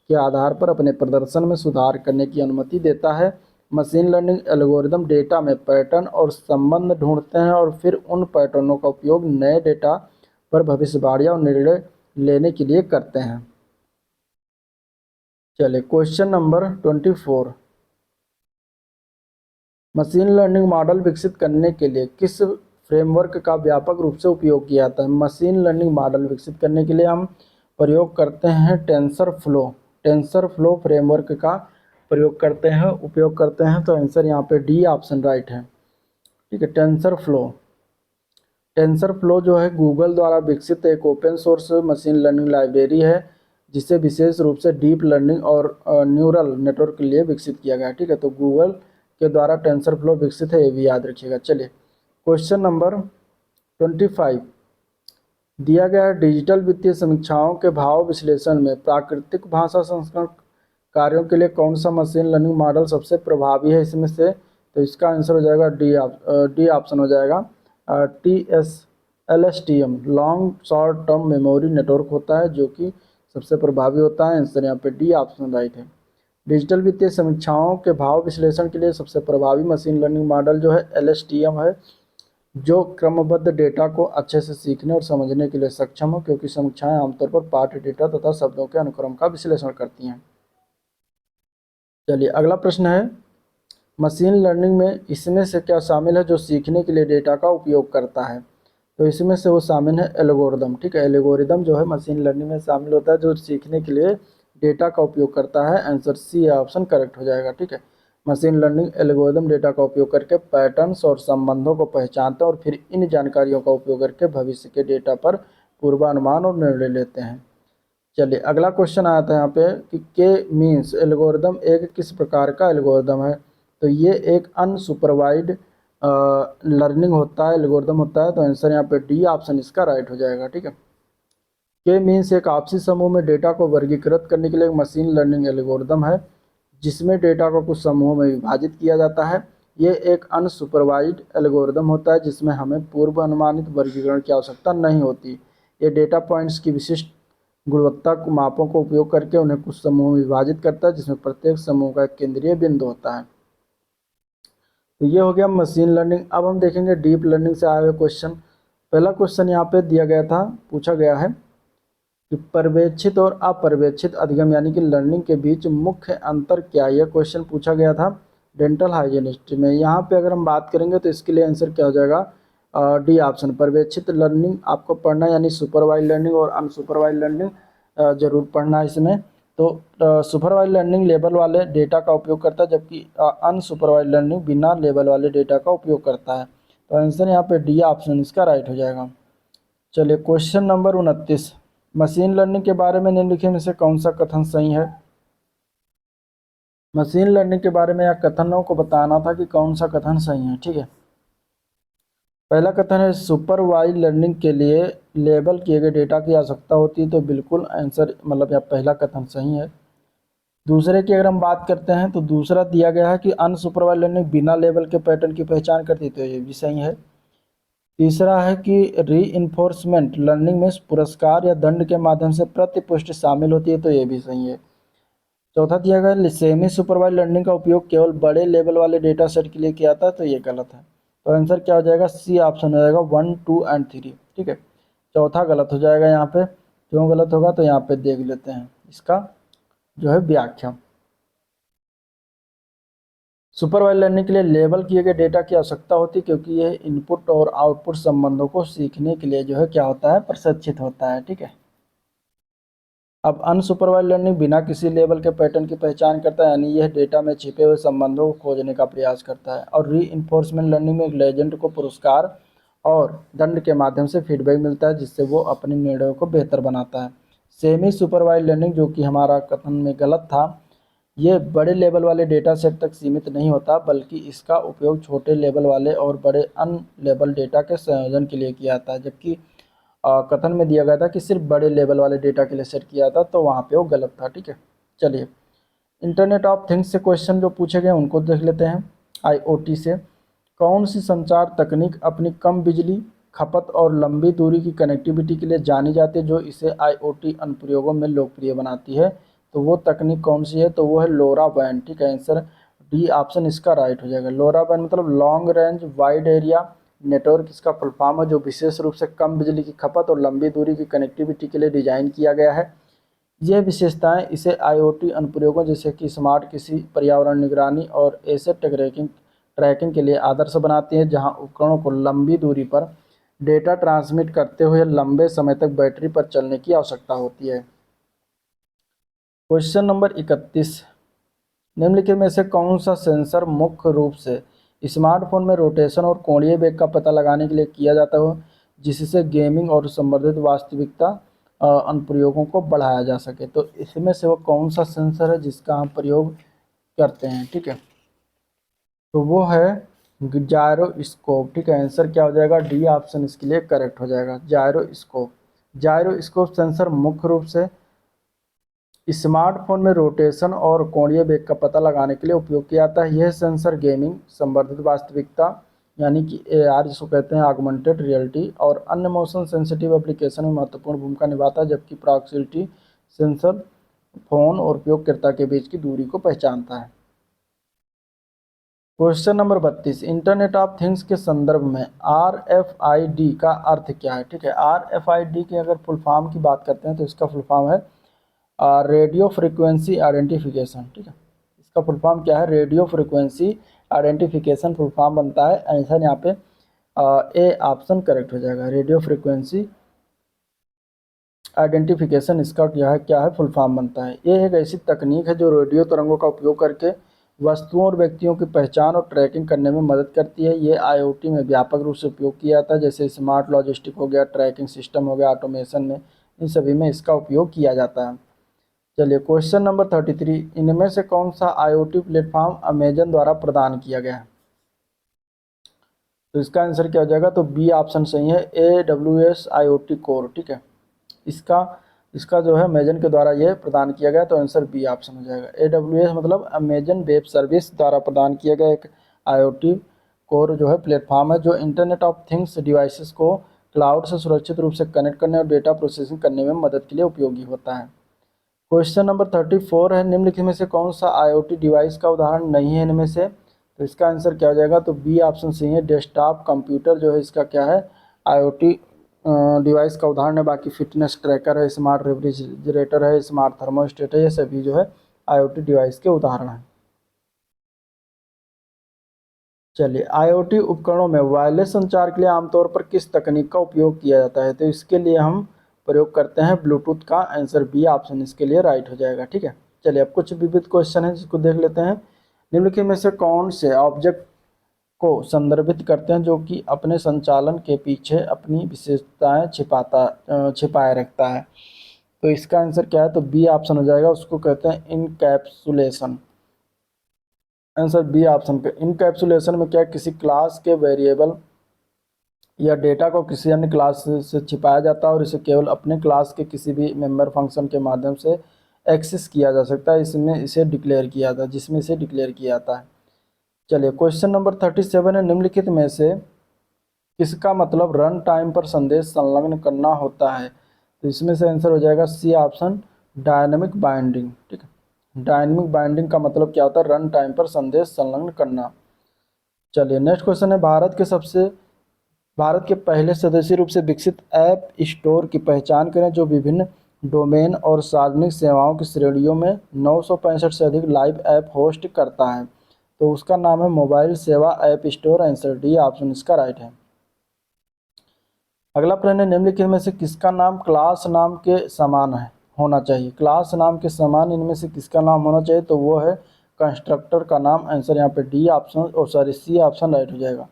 के आधार पर अपने प्रदर्शन में सुधार करने की अनुमति देता है। मशीन लर्निंग एल्गोरिदम डेटा में पैटर्न और संबंध ढूंढते हैं और फिर उन पैटर्नों का उपयोग नए डेटा पर भविष्यवाणियां और निर्णय लेने के लिए करते हैं। चलिए question number 24, machine learning model विकसित करने के लिए किस फ्रेमवर्क का व्यापक रूप से उपयोग किया जाता है। मशीन लर्निंग मॉडल विकसित करने के लिए हम प्रयोग करते हैं टेंसर फ्लो फ्रेमवर्क का प्रयोग करते हैं, उपयोग करते हैं। तो आंसर यहाँ पे डी ऑप्शन राइट है। ठीक है, टेंसर फ्लो जो है गूगल द्वारा विकसित एक open source machine learning library है जिसे विशेष रूप से डीप लर्निंग और न्यूरल नेटवर्क के लिए विकसित किया गया है। ठीक है, तो गूगल के द्वारा टेंसर फ्लो विकसित है, ये भी याद रखिएगा। चलिए क्वेश्चन नंबर 25, दिया गया है डिजिटल वित्तीय समीक्षाओं के भाव विश्लेषण में प्राकृतिक भाषा संस्करण कार्यों के लिए कौन सा मशीन लर्निंग मॉडल सबसे प्रभावी है इसमें से। तो इसका आंसर हो जाएगा डी ऑप्शन हो जाएगा। LSTM long short term memory network होता है जो कि सबसे प्रभावी होता है। आंसर यहाँ पे डी ऑप्शन राइट है। डिजिटल वित्तीय समीक्षाओं के भाव विश्लेषण के लिए सबसे प्रभावी मशीन लर्निंग मॉडल जो है LSTM है, जो क्रमबद्ध डेटा को अच्छे से सीखने और समझने के लिए सक्षम हो, क्योंकि समीक्षाएं आमतौर पर पाठ डेटा तथा शब्दों के अनुक्रम का विश्लेषण करती हैं। चलिए अगला प्रश्न है, मशीन लर्निंग में इसमें से क्या शामिल है जो सीखने के लिए डेटा का उपयोग करता है। तो इसमें से वो शामिल है एल्गोरिदम। ठीक है, एल्गोरिदम जो है मशीन लर्निंग में शामिल होता है जो सीखने के लिए डेटा का उपयोग करता है। आंसर सी ऑप्शन करेक्ट हो जाएगा। ठीक है, मशीन लर्निंग एल्गोरिदम डेटा का उपयोग करके पैटर्न्स और संबंधों को पहचानते हैं और फिर इन जानकारियों का उपयोग करके भविष्य के डेटा पर पूर्वानुमान और निर्णय लेते हैं। चलिए अगला क्वेश्चन आया था यहाँ पे कि के मीन्स एल्गोरिदम एक किस प्रकार का एल्गोरिदम है। तो ये एक अनसुपरवाइज्ड लर्निंग होता है, एल्गोरिदम होता है। तो आंसर यहाँ पे डी ऑप्शन इसका राइट हो जाएगा। ठीक है, के मीन्स एक आपसी समूह में डेटा को वर्गीकृत करने के लिए एक मशीन लर्निंग एल्गोरिदम है जिसमें डेटा को कुछ समूहों में विभाजित किया जाता है। ये एक अनसुपरवाइज्ड एल्गोरिदम होता है जिसमें हमें पूर्व अनुमानित वर्गीकरण की आवश्यकता नहीं होती। ये डेटा पॉइंट्स की विशिष्ट गुणवत्ता को मापों को उपयोग करके उन्हें कुछ समूहों में विभाजित करता है जिसमें प्रत्येक समूह का एक केंद्रीय बिंदु होता है। तो ये हो गया मशीन लर्निंग। अब हम देखेंगे डीप लर्निंग से आए हुए क्वेश्चन। पहला क्वेश्चन यहाँ पे दिया गया था, पूछा गया है कि पर्यवेक्षित और अपर्यवेक्षित अधिगम यानी कि लर्निंग के बीच मुख्य अंतर क्या है। यह क्वेश्चन पूछा गया था डेंटल हाइजीनिस्ट में। यहाँ पे अगर हम बात करेंगे तो इसके लिए आंसर क्या हो जाएगा, डी ऑप्शन। पर्यवेक्षित लर्निंग आपको पढ़ना यानी सुपरवाइज लर्निंग और अनसुपरवाइज लर्निंग जरूर पढ़ना है इसमें। तो सुपरवाइज लर्निंग लेबल वाले डेटा का उपयोग करता है जबकि अनसुपरवाइज लर्निंग बिना लेबल वाले डेटा का उपयोग करता है। तो आंसर यहाँ पे डी ऑप्शन इसका राइट हो जाएगा। चलिए क्वेश्चन नंबर 29, मशीन लर्निंग के बारे में निम्नलिखित में से कौन सा कथन सही है। मशीन लर्निंग के बारे में या कथनों को बताना था कि कौन सा कथन सही है। ठीक है, पहला कथन है सुपरवाइज लर्निंग के लिए लेबल किए गए डेटा की आवश्यकता होती है। तो बिल्कुल आंसर मतलब यह पहला कथन सही है। दूसरे की अगर हम बात करते हैं तो दूसरा दिया गया है कि अनसुपरवाइज लर्निंग बिना लेबल के पैटर्न की पहचान करती है। तो ये भी सही है। तीसरा है कि रीइंफोर्समेंट लर्निंग में पुरस्कार या दंड के माध्यम से प्रतिपुष्टि शामिल होती है। तो ये भी सही है। चौथा दिया गया सेमी सुपरवाइज लर्निंग का उपयोग केवल बड़े लेवल वाले डेटा सेट के लिए किया जाता है। तो ये गलत है। तो आंसर क्या हो जाएगा, सी ऑप्शन हो जाएगा 1, 2 एंड 3। ठीक है, चौथा गलत हो जाएगा। यहाँ पे क्यों गलत होगा तो यहाँ पे देख लेते हैं इसका जो है व्याख्या। सुपरवाइज लर्निंग के लिए लेबल किए गए डेटा की आवश्यकता होती है, क्योंकि यह इनपुट और आउटपुट संबंधों को सीखने के लिए जो है क्या होता है, प्रशिक्षित होता है। ठीक है। अब अनसुपरवाइज लर्निंग बिना किसी लेबल के पैटर्न की पहचान करता है, यानी यह डेटा में छिपे हुए संबंधों को खोजने का प्रयास करता है। और रीइंफोर्समेंट लर्निंग में एक लेजेंड को पुरस्कार और दंड के माध्यम से फीडबैक मिलता है, जिससे वो अपने निर्णयों को बेहतर बनाता है। सेमी सुपरवाइज लर्निंग, जो कि हमारा कथन में गलत था, ये बड़े लेवल वाले डेटा सेट तक सीमित नहीं होता, बल्कि इसका उपयोग छोटे लेवल वाले और बड़े अन लेवल डेटा के संयोजन के लिए किया जाता है। जबकि कथन में दिया गया था कि सिर्फ बड़े लेवल वाले डेटा के लिए सेट किया था, तो वहाँ पे वो गलत था। ठीक है। चलिए, इंटरनेट ऑफ थिंग्स से क्वेश्चन जो पूछे गए उनको देख लेते हैं। आईओटी से कौन सी संचार तकनीक अपनी कम बिजली खपत और लंबी दूरी की कनेक्टिविटी के लिए जानी जाती है, जो इसे आईओटी अनुप्रयोगों में लोकप्रिय बनाती है? तो वो तकनीक कौन सी है? तो वो है लोरा बैंड। ठीक है, आंसर डी ऑप्शन इसका राइट हो जाएगा। लोरा बैंड मतलब long range wide area network, इसका फुल फॉर्म है, जो विशेष रूप से कम बिजली की खपत और लंबी दूरी की कनेक्टिविटी के लिए डिजाइन किया गया है। ये विशेषताएं इसे आईओटी अनुप्रयोगों जैसे कि स्मार्ट कृषि, पर्यावरण निगरानी और एसेट ट्रैकिंग के लिए आदर्श बनाती हैं, जहां उपकरणों को लंबी दूरी पर डेटा ट्रांसमिट करते हुए लंबे समय तक बैटरी पर चलने की आवश्यकता होती है। क्वेश्चन नंबर 31, निम्नलिखित में से कौन सा सेंसर मुख्य रूप से स्मार्टफोन में रोटेशन और कोणीय वेग का पता लगाने के लिए किया जाता हो, जिससे गेमिंग और संवर्धित वास्तविकता अनुप्रयोगों को बढ़ाया जा सके? तो इसमें से वो कौन सा सेंसर है जिसका हम प्रयोग करते हैं? ठीक है, तो वो है जायरोस्कोप। ठीक है, आंसर क्या हो जाएगा? डी ऑप्शन इसके लिए करेक्ट हो जाएगा, जायरोस्कोप। जायरोस्कोप सेंसर मुख्य रूप से स्मार्टफोन में रोटेशन और कोणीय वेग का पता लगाने के लिए उपयोग किया जाता है। यह सेंसर गेमिंग, संवर्धित वास्तविकता यानी कि एआर जिसको कहते हैं, ऑगमेंटेड रियलिटी और अन्य मोशन सेंसिटिव एप्लीकेशन में महत्वपूर्ण भूमिका निभाता है, जबकि प्रॉक्सिमिटी सेंसर फोन और उपयोगकर्ता के बीच की दूरी को पहचानता है। Question number 32, internet of things के संदर्भ में RFID का अर्थ क्या है? ठीक है, RFID की अगर फुल फॉर्म की बात करते हैं तो इसका फुल फॉर्म है रेडियो फ्रिक्वेंसी आइडेंटिफिकेशन। ठीक है, इसका फुल फॉर्म क्या है? Radio frequency identification full form बनता है। आंसर यहाँ पे ए ऑप्शन करेक्ट हो जाएगा, रेडियो फ्रिक्वेंसी आइडेंटिफिकेशन इसका क्या है फुल फॉर्म बनता है। ये एक ऐसी तकनीक है जो रेडियो तरंगों का उपयोग करके वस्तुओं और व्यक्तियों की पहचान और ट्रैकिंग करने में मदद करती है। ये आईओटी में व्यापक रूप से उपयोग किया जाता है, जैसे स्मार्ट लॉजिस्टिक हो गया, ट्रैकिंग सिस्टम हो गया, ऑटोमेशन में, इन सभी में इसका उपयोग किया जाता है। चलिए, क्वेश्चन नंबर 33, इनमें से कौन सा आईओटी प्लेटफॉर्म अमेजन द्वारा प्रदान किया गया है? तो इसका आंसर क्या हो जाएगा? तो बी ऑप्शन सही है, AWS IoT कोर। ठीक है, इसका इसका जो है अमेजन के द्वारा ये प्रदान किया गया, तो आंसर बी ऑप्शन हो जाएगा। AWS मतलब अमेजन वेब सर्विस द्वारा प्रदान किया गया एक IoT कोर जो है प्लेटफॉर्म है, जो इंटरनेट ऑफ थिंग्स डिवाइसेस को क्लाउड से सुरक्षित रूप से कनेक्ट करने और डेटा प्रोसेसिंग करने में मदद के लिए उपयोगी होता है। क्वेश्चन नंबर 34 है, निम्नलिखित में से कौन सा आईओटी डिवाइस का उदाहरण नहीं है इनमें से? तो इसका आंसर क्या हो जाएगा? तो बी ऑप्शन सही है, डेस्कटॉप कंप्यूटर जो है इसका क्या है, आईओटी डिवाइस का उदाहरण है। बाकी फिटनेस ट्रैकर है, स्मार्ट रेफ्रिजरेटर है, स्मार्ट थर्मोस्टेट है, ये सभी जो है आईओटी डिवाइस के उदाहरण हैं। चलिए, आईओटी उपकरणों में वायरलेस संचार के लिए आमतौर पर किस तकनीक का उपयोग किया जाता है? तो इसके लिए हम प्रयोग करते हैं ब्लूटूथ का। आंसर बी ऑप्शन इसके लिए राइट हो जाएगा। ठीक है, चलिए अब कुछ विविध क्वेश्चन है जिसको देख लेते हैं। निम्नलिखित में से कौन से ऑब्जेक्ट को संदर्भित करते हैं जो कि अपने संचालन के पीछे अपनी विशेषताएं छिपाए रखता है? तो इसका आंसर क्या है? तो बी ऑप्शन हो जाएगा, उसको कहते हैं इनकैप्सुलेशन। आंसर बी ऑप्शन पे। इनकैप्सुलेशन में क्या, किसी क्लास के वेरिएबल या डेटा को किसी अन्य क्लास से छिपाया जाता है और इसे केवल अपने क्लास के किसी भी मेंबर फंक्शन के माध्यम से एक्सेस किया जा सकता है, इसमें इसे डिक्लेयर किया जाता है, जिसमें इसे डिक्लेयर किया जाता है। चलिए, क्वेश्चन नंबर 37 है, निम्नलिखित में से किसका मतलब रन टाइम पर संदेश संलग्न करना होता है? तो इसमें से आंसर हो जाएगा सी ऑप्शन, डायनेमिक बाइंडिंग। ठीक है, डायनेमिक बाइंडिंग का मतलब क्या होता है? रन टाइम पर संदेश संलग्न करना। चलिए, नेक्स्ट क्वेश्चन है, भारत के पहले स्वदेशी रूप से विकसित ऐप स्टोर की पहचान करें जो विभिन्न डोमेन और सार्वजनिक सेवाओं की श्रेणियों में 965 से अधिक लाइव ऐप होस्ट करता है। तो उसका नाम है मोबाइल सेवा app store. Answer D option इसका राइट है। अगला प्रश्न है, निम्नलिखित में से किसका नाम क्लास नाम के समान है होना चाहिए। क्लास नाम के समान इनमें से किसका नाम होना चाहिए, तो वो है कंस्ट्रक्टर का नाम। आंसर यहाँ पे डी ऑप्शन और सॉरी सी ऑप्शन राइट हो जाएगा।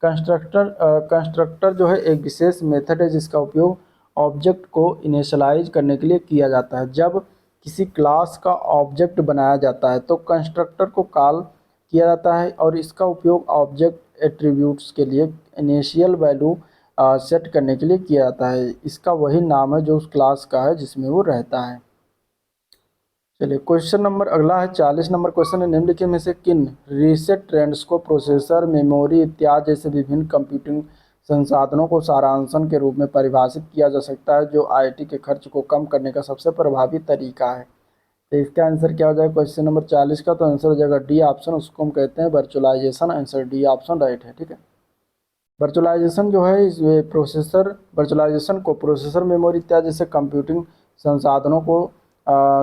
कंस्ट्रक्टर जो है एक विशेष मेथड है जिसका उपयोग ऑब्जेक्ट को इनिशियलाइज करने के लिए किया जाता है। जब किसी क्लास का ऑब्जेक्ट बनाया जाता है तो कंस्ट्रक्टर को कॉल किया जाता है और इसका उपयोग ऑब्जेक्ट एट्रीब्यूट्स के लिए इनिशियल वैल्यू सेट करने के लिए किया जाता है। इसका वही नाम है जो उस क्लास का है जिसमें वो रहता है। चलिए क्वेश्चन नंबर अगला है 40 नंबर क्वेश्चन है, निम्नलिखित में से किन रीसेट ट्रेंड्स को प्रोसेसर मेमोरी इत्यादि जैसे विभिन्न कंप्यूटिंग संसाधनों को सारांशन के रूप में परिभाषित किया जा सकता है जो आईटी के खर्च को कम करने का सबसे प्रभावी तरीका है। तो इसका आंसर क्या हो जाएगा क्वेश्चन नंबर 40 का, तो आंसर हो जाएगा डी ऑप्शन, उसको हम कहते हैं virtualization. Answer D option right है। ठीक है, वर्चुअलाइजेशन जो है इस वर्चुअलाइजेशन को प्रोसेसर मेमोरी इत्यादि जैसे कंप्यूटिंग संसाधनों को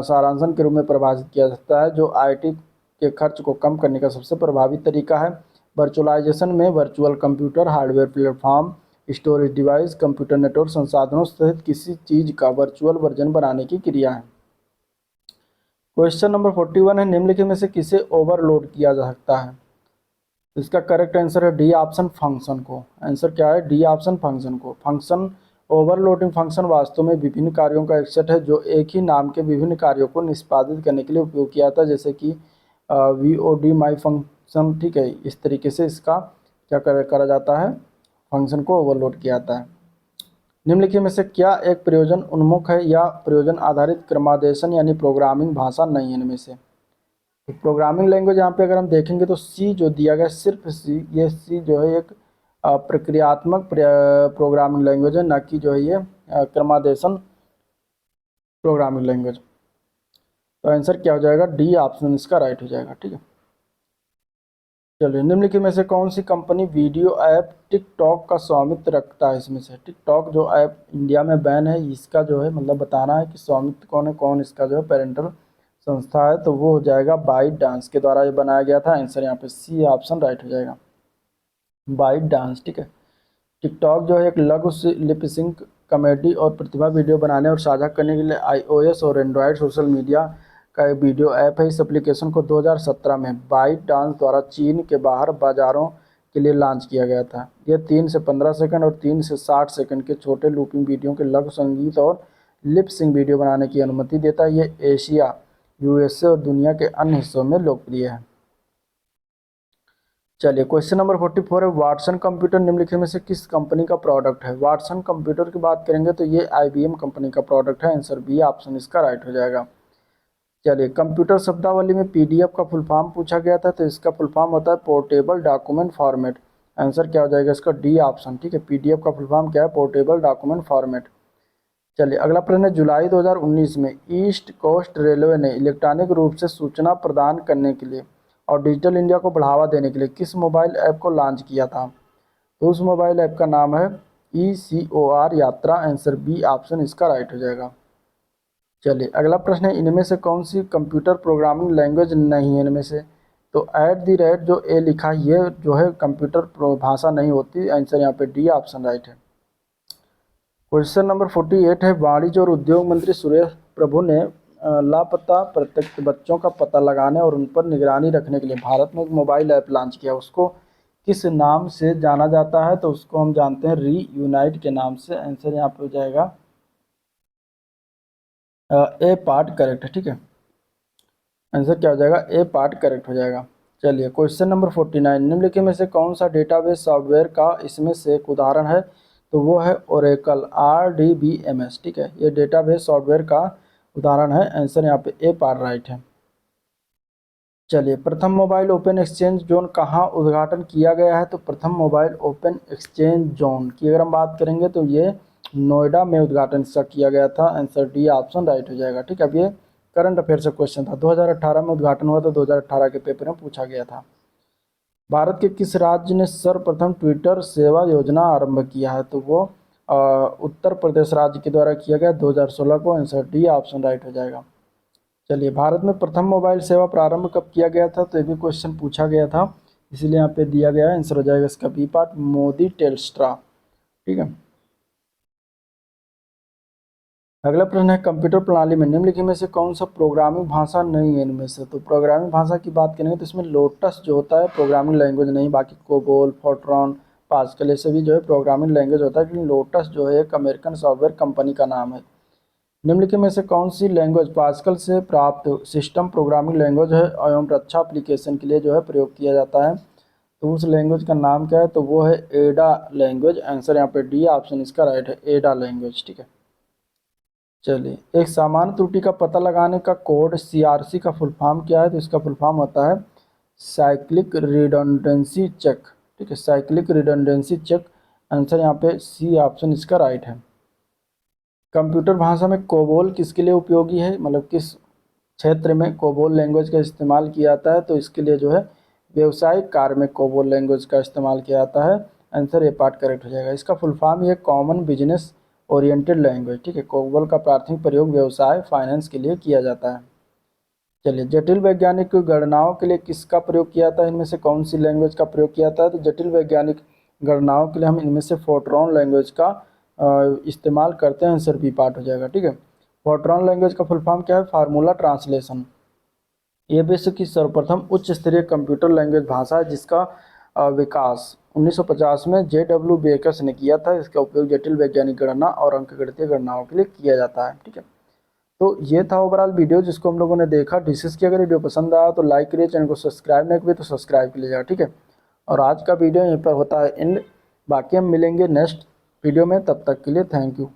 सारांशन के रूप में परिभाषित किया जा सकता है जो आईटी के खर्च को कम करने का सबसे प्रभावी तरीका है। वर्चुअलाइजेशन में virtual computer, hardware platform, storage device, computer network संसाधनों सहित किसी चीज़ का वर्चुअल वर्जन बनाने की क्रिया है। क्वेश्चन नंबर 41 है, निम्नलिखित में से किसे ओवरलोड किया जा सकता है। इसका करेक्ट आंसर है डी ऑप्शन फंक्शन को। आंसर क्या है, डी ऑप्शन फंक्शन को। फंक्शन ओवरलोडिंग फंक्शन वास्तव में विभिन्न कार्यों का एक सेट है जो एक ही नाम के विभिन्न कार्यों को निष्पादित करने के लिए उपयोग किया जाता है, जैसे कि V O D my function. ठीक है, इस तरीके से इसका क्या करा जाता है, फंक्शन को ओवरलोड किया जाता है। निम्नलिखित में से क्या एक प्रयोजन उन्मुख है या प्रयोजन आधारित क्रमादेशन यानी प्रोग्रामिंग भाषा नहीं है। इनमें से तो प्रोग्रामिंग लैंग्वेज यहाँ पे अगर हम देखेंगे तो सी जो दिया गया सिर्फ सी, ये सी जो है एक प्रक्रियात्मक प्रोग्रामिंग लैंग्वेज है, न कि जो है ये क्रमादेशन प्रोग्रामिंग लैंग्वेज। तो आंसर क्या हो जाएगा, डी ऑप्शन इसका राइट हो जाएगा। ठीक है, चलिए निम्नलिखित में से कौन सी कंपनी वीडियो ऐप टिकटॉक का स्वामित्व रखता है। इसमें से टिकटॉक जो ऐप इंडिया में बैन है, इसका जो है मतलब बताना है कि स्वामित्व कौन है, कौन इसका जो है पेरेंटल संस्था है, तो वो हो जाएगा बाइट डांस के द्वारा ये बनाया गया था। आंसर यहाँ पे सी ऑप्शन राइट हो जाएगा, बाइट डांस। ठीक है, टिकटॉक जो है एक लघु लिप सिंक कॉमेडी और प्रतिभा वीडियो बनाने और साझा करने के लिए आईओएस और एंड्रॉयड सोशल मीडिया का एक वीडियो ऐप है। इस एप्लीकेशन को 2017 में बाइट डांस द्वारा चीन के बाहर बाजारों के लिए लॉन्च किया गया था। यह 3 से 15 सेकंड और 3 से 60 सेकंड के छोटे लूपिंग वीडियो के लघु संगीत और लिप सिंक वीडियो बनाने की अनुमति देता है। ये एशिया, यूएसए और दुनिया के अन्य हिस्सों में लोकप्रिय है। चलिए क्वेश्चन नंबर 44 है, वाटसन कंप्यूटर निम्नलिखित में से किस कंपनी का प्रोडक्ट है। वाटसन कंप्यूटर की बात करेंगे तो ये आईबीएम कंपनी का प्रोडक्ट है। आंसर बी ऑप्शन इसका राइट हो जाएगा। चलिए कंप्यूटर शब्दावली में पीडीएफ का फुल फॉर्म पूछा गया था, तो इसका फुल फॉर्म होता है पोर्टेबल डॉक्यूमेंट फॉर्मेट। आंसर क्या हो जाएगा इसका, डी ऑप्शन। ठीक है, पीडीएफ का फुल फॉर्म क्या है, पोर्टेबल डॉक्यूमेंट फॉर्मेट। चलिए अगला प्रश्न है, जुलाई 2019 में ईस्ट कोस्ट रेलवे ने इलेक्ट्रॉनिक रूप से सूचना प्रदान करने के लिए और डिजिटल इंडिया को बढ़ावा देने के लिए किस मोबाइल ऐप को लॉन्च किया था। तो उस मोबाइल ऐप का नाम है ECOR यात्रा। आंसर बी ऑप्शन इसका राइट हो जाएगा। चलिए अगला प्रश्न है, इनमें से कौन सी कंप्यूटर प्रोग्रामिंग लैंग्वेज नहीं है। इनमें से तो @ जो ए लिखा है ये जो है कंप्यूटर भाषा नहीं होती। आंसर यहाँ पे डी ऑप्शन राइट है। क्वेश्चन नंबर 48 है, वाणिज्य और उद्योग मंत्री सुरेश प्रभु ने लापता प्रत्यक्ष बच्चों का पता लगाने और उन पर निगरानी रखने के लिए भारत में एक मोबाइल ऐप लॉन्च किया। उसको किस नाम से जाना जाता है, तो उसको हम जानते हैं रीयूनाइट के नाम से। आंसर यहाँ पे हो जाएगा ए पार्ट करेक्ट है। ठीक है, आंसर क्या हो जाएगा, ए पार्ट करेक्ट हो जाएगा। चलिए क्वेश्चन नंबर 49, निम्नलिखित में से कौन सा डेटाबेस सॉफ्टवेयर का इसमें से एक उदाहरण है, तो वो है ओरेकल RDBMS। ठीक है, ये डेटाबेस सॉफ्टवेयर का उदाहरण है। आंसर यहाँ पे ए पार्ट राइट है। चलिए प्रथम मोबाइल ओपन एक्सचेंज जोन कहाँ उद्घाटन किया गया है, तो प्रथम मोबाइल ओपन एक्सचेंज जोन की अगर हम बात करेंगे तो ये नोएडा में उद्घाटन इसका किया गया था। आंसर डी ऑप्शन राइट हो जाएगा। ठीक है, अब ये करंट अफेयर से क्वेश्चन था, 2018 में उद्घाटन हुआ था, 2018 के पेपर में पूछा गया था। भारत के किस राज्य ने सर्वप्रथम ट्विटर सेवा योजना आरंभ किया है, तो वो उत्तर प्रदेश राज्य के द्वारा किया गया 2016 को। आंसर डी ऑप्शन राइट हो जाएगा। चलिए, भारत में प्रथम मोबाइल सेवा प्रारंभ कब किया गया था, तो ये भी क्वेश्चन पूछा गया था, इसीलिए यहाँ पे दिया गया है, आंसर हो जाएगा इसका बी पार्ट, मोदी टेल्स्ट्रा। ठीक है। अगला प्रश्न है, कंप्यूटर प्रणाली में निम्नलिखित में से कौन सा प्रोग्रामिंग भाषा नहीं है इनमें से। तो प्रोग्रामिंग भाषा की बात करेंगे तो इसमें लोटस जो होता है प्रोग्रामिंग लैंग्वेज नहीं, बाकी कोबोल, फोर्ट्रॉन, पास्कल ये सभी जो है प्रोग्रामिंग लैंग्वेज होता है, लेकिन लोटस जो है एक अमेरिकन सॉफ्टवेयर कंपनी का नाम है। निम्नलिखित में से कौन सी लैंग्वेज पास्कल से प्राप्त सिस्टम प्रोग्रामिंग लैंग्वेज है एवं रक्षा एप्लीकेशन के लिए जो है प्रयोग किया जाता है। तो उस लैंग्वेज का नाम क्या है, तो वो है एडा लैंग्वेज। आंसर यहाँ पे डी ऑप्शन इसका राइट है, एडा लैंग्वेज। ठीक है। चलिए, एक सामान्य त्रुटि का पता लगाने का कोड सीआरसी का फुल फॉर्म क्या है, तो इसका फुल फॉर्म होता है साइक्लिक रिडंडेंसी चेक। ठीक है, साइक्लिक रिडंडेंसी चेक। आंसर यहाँ पे सी ऑप्शन इसका राइट है। कंप्यूटर भाषा में कोबोल किसके लिए उपयोगी है, मतलब किस क्षेत्र में कोबोल लैंग्वेज का इस्तेमाल किया जाता है, तो इसके लिए जो है व्यवसायिक कार्य में कोबोल लैंग्वेज का इस्तेमाल किया जाता है। आंसर ए पार्ट करेक्ट हो जाएगा। इसका फुल फॉर्म ये कॉमन बिजनेस ओरिएंटेड लैंग्वेज। ठीक है, कोबोल का प्राथमिक प्रयोग व्यवसाय फाइनेंस के लिए किया जाता है। चलिए, जटिल वैज्ञानिक गणनाओं के लिए किसका प्रयोग किया जाता है, इनमें से कौन सी लैंग्वेज का प्रयोग किया जाता है, तो जटिल वैज्ञानिक गणनाओं के लिए हम इनमें से फोर्ट्रॉन लैंग्वेज का इस्तेमाल करते हैं। आंसर बी पार्ट हो जाएगा। ठीक है, फोर्ट्रॉन लैंग्वेज का फुल फॉर्म क्या है, फार्मूला ट्रांसलेशन। ये विश्व की सर्वप्रथम उच्च स्तरीय कंप्यूटर लैंग्वेज भाषा है जिसका विकास 1950 में जे.डब्ल्यू. बेकर्स ने किया था। इसका उपयोग जटिल वैज्ञानिक गणना और अंकगणितीय गणनाओं के लिए किया जाता है। ठीक है, तो ये था ओवरऑल वीडियो जिसको हम लोगों ने देखा, डिस्कस किया। अगर वीडियो पसंद आया तो लाइक करिए, चैनल को सब्सक्राइब नहीं किए तो सब्सक्राइब कर लीजिएगा। ठीक है, और आज का वीडियो यहीं पर होता है एंड। बाकी हम मिलेंगे नेक्स्ट वीडियो में, तब तक के लिए थैंक यू।